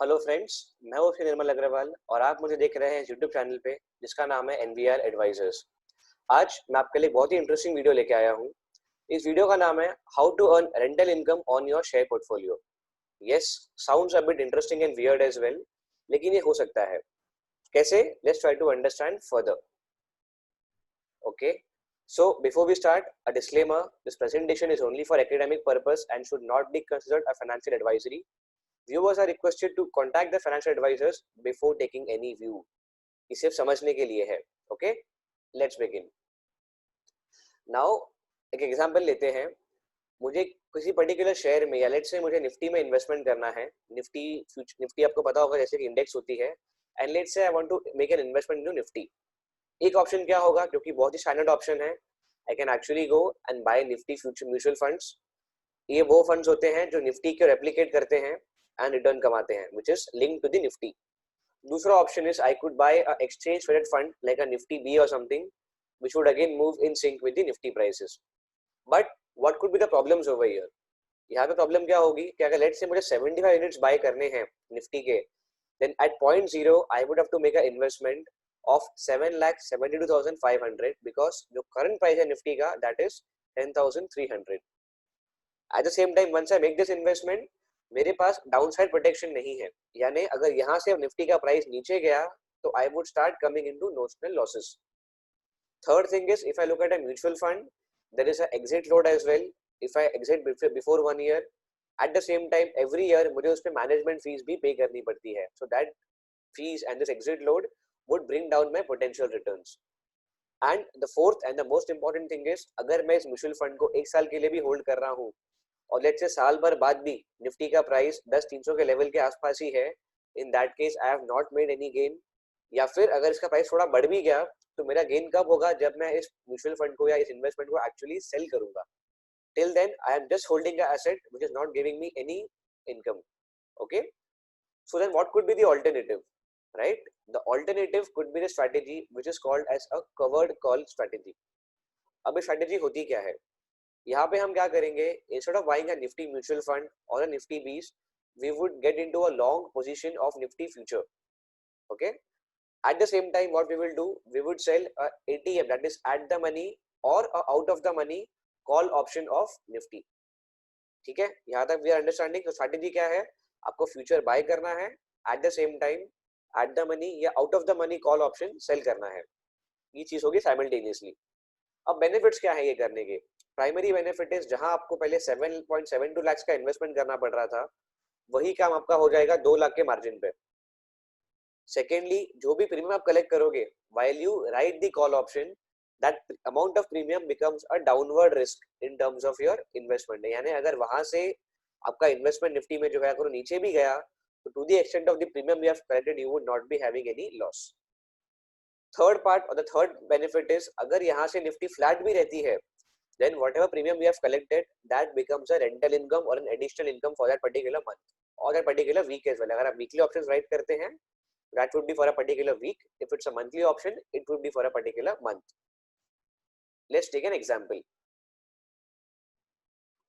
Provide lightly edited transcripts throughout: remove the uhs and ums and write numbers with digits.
Hello friends, मैं हूं श्री निर्मल अग्रवाल और आप मुझे देख रहे हैं यूट्यूब चैनल पे जिसका नाम है एनवीआर एडवाइजर्स। आज मैं आपके लिए बहुत ही इंटरेस्टिंग वीडियो लेके आया हूं। इस वीडियो का नाम है how to earn rental income on your share portfolio. Yes, sounds a bit interesting and weird as well, लेकिन ये हो सकता है। कैसे? Let's try to understand further. Okay, so before we start, a disclaimer: this presentation is only for academic purpose and should not be considered a financial advisory. Viewers are requested to contact the financial advisors before taking any view. ये सिर्फ समझने के लिए है। Okay, let's begin now. एक example लेते हैं। मुझे किसी पर्टिकुलर शेयर में या लेट्स से मुझे निफ्टी में इन्वेस्टमेंट करना है। निफ्टी आपको पता होगा जैसे कि इंडेक्स होती है। And let's say I want to make an investment in Nifty. एक ऑप्शन क्या होगा, क्योंकि बहुत ही स्टैंडर्ड ऑप्शन है, I can actually go and buy Nifty future mutual funds. ये वो फंड्स होते हैं जो निफ्टी को रेप्लिकेट करते हैं एंड रिटर्न कमाते हैं, which is linked to the Nifty. दूसरा option is I could buy a exchange traded fund like a Nifty B or something which would again move in sync with the nifty prices. But what could be the problems over here? यहाँ पे problem क्या होगी कि अगर let's say मुझे 75 units bye करने हैं Nifty के, then at point zero I would have to make an investment of 7,72,500 because जो current price है निफ्टी का that is 10,300. At the same time once I make this investment मेरे पास downside protection नहीं है, यानी अगर यहाँ से निफ्टी का प्राइस नीचे गया तो I would start coming into notional losses. Third thing is, if I look at a mutual fund, there is an exit load as well. If I exit before 1 year, at the same time every year मुझे उस पे management fees भी pay करनी पड़ती है. So that fees and this exit load would bring down my potential returns. And the fourth and the most important thing is, अगर मैं इस म्यूचुअल फंड को एक साल के लिए भी होल्ड कर रहा हूँ और लेट्स से साल भर बाद भी निफ्टी का प्राइस 10,300 के लेवल के आसपास ही है, इन that case I have not made any gain. या फिर अगर इसका प्राइस थोड़ा बढ़ भी गया तो मेरा गेन कब होगा, जब मैं इस म्यूचुअल फंड को या इस इन्वेस्टमेंट को एक्चुअली सेल करूंगा। Till then I am just holding a asset which is not giving me any income. Okay, so then what could be the alternative, right? The alternative could be the strategy which is called as a covered call strategy. अब ये strategy होती क्या है? यहाँ पे हम क्या करेंगे, instead of buying a Nifty mutual fund और a Nifty BeES, we would get into a long position of Nifty future. Okay, at the same time what we will do, we would sell a ATM, that is at the money or a out of the money call option of nifty. ठीक है, यहाँ तक we are understanding। तो strategy क्या है, आपको future buy करना है, at the same time at the money या out of the money call option sell करना है। ये चीज होगी साइमल्टेनियसली। अब बेनिफिट्स क्या है ये करने के? प्राइमरी बेनिफिट इज, जहां आपको पहले 7.72 लाख का इन्वेस्टमेंट करना पड़ रहा था, वही काम आपका हो जाएगा 2 लाख के मार्जिन पे। सेकेंडली, जो भी प्रीमियम आप कलेक्ट करोगे while you write the call option, that amount of premium becomes a downward risk in terms of your investment। यानी अगर वहां से आपका इन्वेस्टमेंट निफ्टी में जो है अगर नीचे भी गया तो to the extent of the premium you have collected you would not be having any loss. Third part और द थर्ड बेनिफिट इज, अगर यहाँ से निफ्टी फ्लैट भी रहती है, then whatever premium we have collected that becomes a rental income or an additional income for that particular month or that particular week as well। अगर आप weekly options right करते हैं, that would be for a particular week. If it's a monthly option, it would be for a particular month. Let's take an example.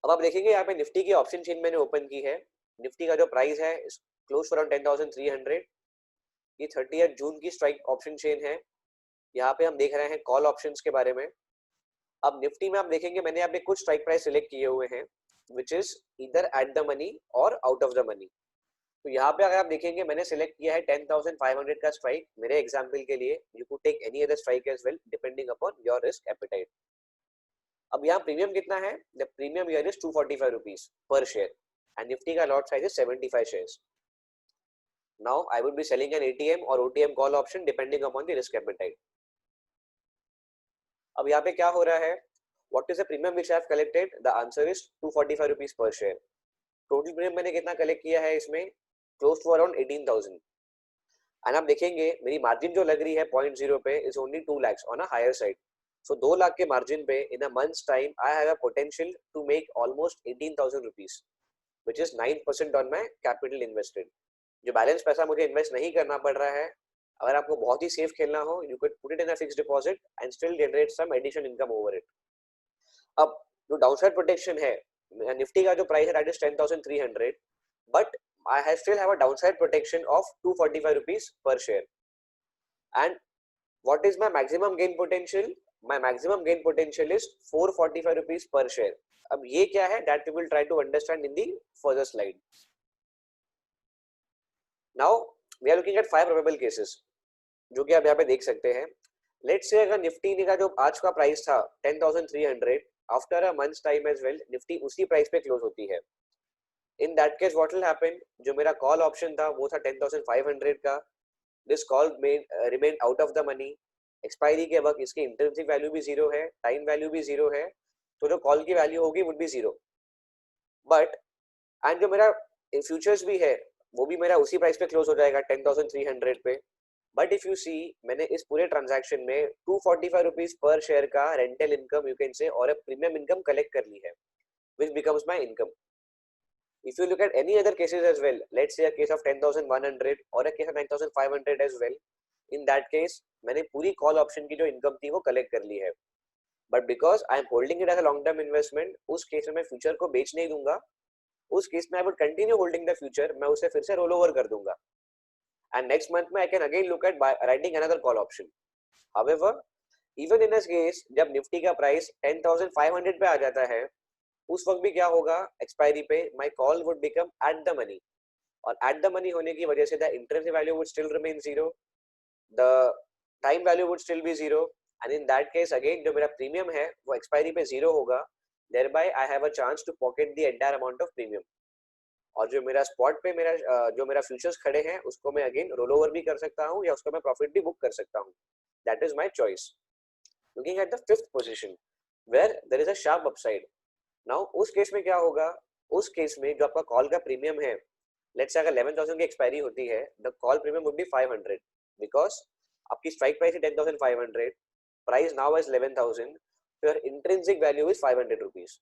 अब आप देखेंगे यहाँ पे Nifty की ऑप्शन चेन मैंने ओपन की है। निफ्टी का जो प्राइस है क्लोज अराउंड 10,300। ये 30 जून की स्ट्राइक ऑप्शन चेन है। यहाँ पे हम देख रहे हैं कॉल ऑप्शंस के बारे में। अब निफ्टी में आप देखेंगे मैंने यहाँ पे कुछ स्ट्राइक प्राइस सिलेक्ट किए हुए हैं, विच इज इधर एट द मनी और आउट ऑफ द मनी। तो यहाँ पे अगर आप देखेंगे मैंने सिलेक्ट किया है 10,500 का स्ट्राइक मेरे एग्जांपल के लिए। You could take any other strike as well depending upon your risk appetite. अब यहाँ प्रीमियम कितना है? The premium here is 245 rupees per share and Nifty का lot size is 75 shares. Now I would be selling an ATM or OTM call option depending upon the risk appetite. अब यहाँ पे क्या हो रहा है, what is the premium which I have collected? The answer is 245 rupees per share. Total premium मैंने कितना collect किया है इसमें? Close to around 18,000। एंड आप देखेंगे मेरी मार्जिन जो लग रही है 0.0 पे is only 2 lakhs on a higher side. So 2 lakh के मार्जिन पे in a month's time I have a potential to make almost 18,000 rupees, which is 9% on my capital invested. जो बैलेंस पैसा मुझे इन्वेस्ट नहीं करना पड़ रहा है, अगर आपको बहुत ही सेफ खेलना हो, you can put it in a fixed deposit and still generate some additional income over it. अब जो डाउनसाइड प्रोटेक्शन है, निफ्टी का जो प्राइस है that is 10,300, but I still have a downside protection of 245 rupees per share. And what is my maximum gain potential? My maximum gain potential is 445 rupees per share. अब ये क्या है? That we will try to understand in the further slide. Now we are looking at 5 probable cases, जो कि आप यहाँ पे देख सकते हैं. Let's say अगर निफ्टी का जो आज का प्राइस था 10,300, after a month's time as well Nifty उसी प्राइस पे क्लोज होती है. In that case what will happen? जो मेरा कॉल ऑप्शन था वो था 10,500 का. This call remained out of the money. Expiry के वक्त इसकी इंट्रिंसिक वैल्यू भी जीरो है, टाइम वैल्यू भी जीरो है, तो जो कॉल की वैल्यू होगी would be zero. But and जो मेरा फ्यूचर्स भी है वो भी मेरा उसी प्राइस पे क्लोज हो जाएगा 10,300 पे. बट इफ यू सी, मैंने इस पूरे ट्रांजैक्शन में 245 रुपीज पर शेयर का rental income you can say और प्रीमियम इनकम कलेक्ट कर ली है, which becomes my income. If you look at any other cases as well, let's say a case of 10,100 or a case of 9,500 as well, in that case मैंने पूरी call option की जो income थी वो collect कर ली है. But because I am holding it as a long term investment, उस केस में मैं फ्यूचर को बेच नहीं दूंगा. उस केस में I would continue holding the future, मैं उसे फिर से रोल ओवर कर दूंगा. एंड नेक्स्ट मंथ में I can again look at writing another call option. However even in this case जब निफ्टी का प्राइस 10,500 पे आ जाता है, उस वक्त भी क्या होगा? एक्सपायरी पे my call would become at the money, और एट द मनी होने की वजह से the interest value would still remain zero, the time value would still be zero, and in that case again जो मेरा प्रीमियम है वो एक्सपायरी पे जीरो होगा. Thereby I have a chance to pocket the entire amount of premium. और जो मेरा spot पे जो मेरा फ्यूचर्स खड़े हैं उसको मैं अगेन रोल ओवर भी कर सकता हूँ या उसको मैं प्रॉफिट भी बुक कर सकता हूँ. That is my choice. Looking at the fifth position where there is a sharp upside. Now उस केस में क्या होगा? उस केस में जो आपका कॉल का प्रीमियम है, लेट्स से अगर 11,000 की एक्सपायरी होती है, the call premium would be 500 because आपकी स्ट्राइक प्राइस है 10,500, प्राइस नाउ इज 11,000, तो your intrinsic value is 500 rupees.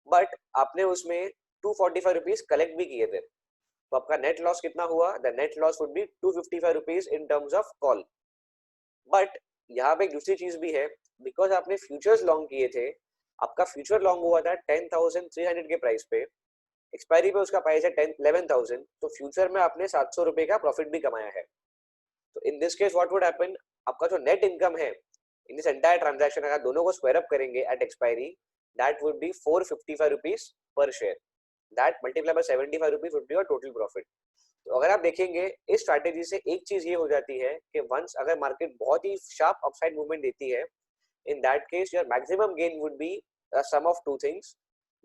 But आपने उसमें 245 रुपीज कलेक्ट भी किए थे, तो आपका नेट लॉस कितना हुआ? The net loss would be 255 rupees in terms of call. But यहाँ पे एक दूसरी चीज भी है, बिकॉज आपने फ्यूचर्स लॉन्ग किए थे, आपका फ्यूचर लॉन्ग हुआ था 10,300 के प्राइस पे, एक्सपायरी पे उसका प्राइस है 11,000, तो फ्यूचर में आपने 700 रुपए का प्रॉफिट भी कमाया है. तो in this case what would happen? आपका जो नेट इनकम है इन दिस एंटायर ट्रांजैक्शन, अगर दोनों को स्क्वायर अप करेंगे at expiry, that would be 455 rupees per share. That multiply by 75 rupees would be your total profit. तो अगर आप देखेंगे इस स्ट्रैटेजी से एक चीज ये हो जाती है कि वंस अगर मार्केट बहुत ही शार्प अपसाइड मूवमेंट देती है, in that case your maximum gain would be a sum of two things: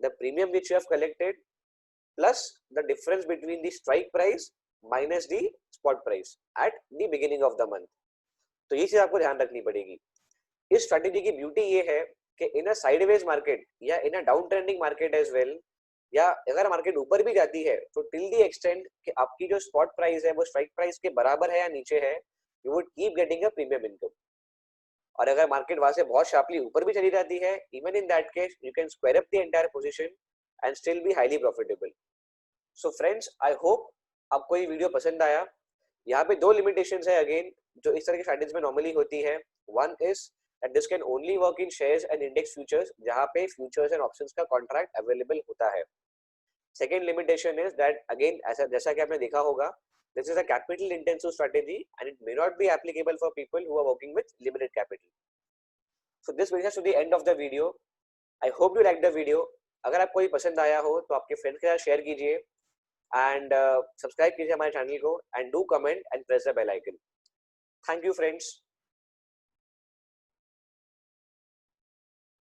the premium which you have collected plus the difference between the strike price minus the spot price at the beginning of the month. तो ये चीज आपको ध्यान रखनी पड़ेगी. इस strategy की beauty ये है कि इन अ साइडवेज मार्केट या in a down trending market as well, या अगर मार्केट ऊपर भी जाती है तो टिल द एक्सटेंट कि आपकी जो स्पॉट प्राइस है वो स्ट्राइक प्राइस के बराबर है या नीचे है, you would keep getting a premium income. और अगर मार्केट वहां से बहुत शार्पली ऊपर भी चली जाती है, even in that case you can square up the entire position and still be highly profitable. So friends, I hope आपको ये वीडियो पसंद आया. यहाँ पे दो लिमिटेशंस है अगेन जो इस तरह की स्ट्रैटेजीज में नॉर्मली होती है. One is that this can only work in shares and index futures, जहाँ पे फ्यूचर्स एंड ऑप्शंस का कॉन्ट्रैक्ट अवेलेबल होता है. Second limitation is that again ऐसा जैसा कि आपने देखा होगा, this is a capital intensive strategy and it may not be applicable for people who are working with limited capital. So this brings us to the end of the video. I hope you liked the video. अगर आपको ये पसंद आया हो तो आपके friends के साथ शेयर कीजिए एंड सब्सक्राइब कीजिए हमारे चैनल को, and do comment and press the bell icon. Thank you friends.